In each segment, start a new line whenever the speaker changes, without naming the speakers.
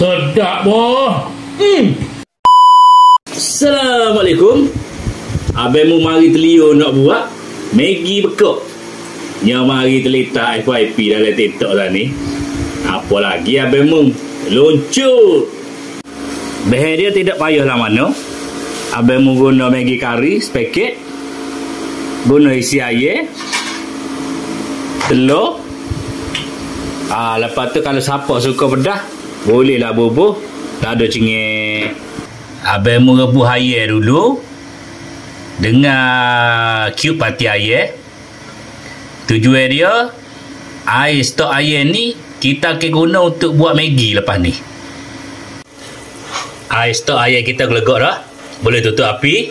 Sedap boh.
Assalamualaikum. Abang mu mari telio nak buat Maggi bekok. Nya mari terletak FYP dalam TikTok lah ni. Apa lagi abang mu? Luncur. Bahan dia tidak payah lah mana. Abang mu guna Maggi kari sepaket. Guna isi air. Telur. Lepas tu kalau siapa suka pedas, bolehlah bubuh. Tak ada cengek. Abang mu rebus air dulu dengan cube pati air. Tujuan dia, air stok air ni kita akan guna untuk buat Maggi lepas ni. Air stok air kita gelegak dah. Boleh tutup api.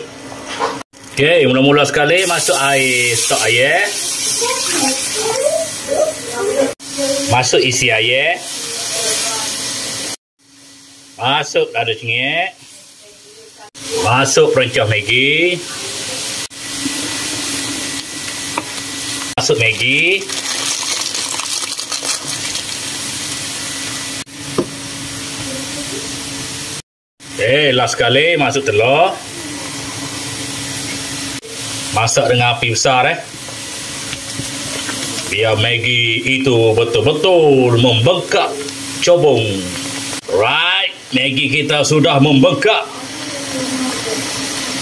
Okey, mula-mula sekali masuk air stok air. Masuk isi air. Masuk lada cengek. Masuk perencah Maggi. Masuk Maggi. Last sekali masuk telur. Masak dengan api besar biar Maggi itu betul-betul membengkak cobong. Right, Maggi kita sudah membengkak.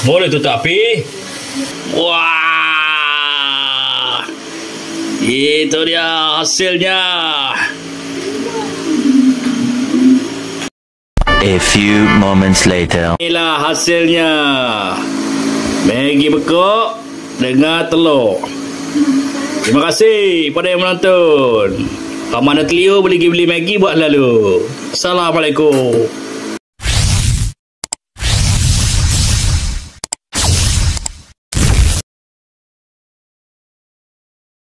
Boleh tutup api. Wah, itu dia hasilnya.
A few moments later.
Inilah hasilnya. Maggi bekok dengan telur. Terima kasih pada yang menonton. Kalau mana telur boleh pergi beli Maggi buat lalu. Assalamualaikum.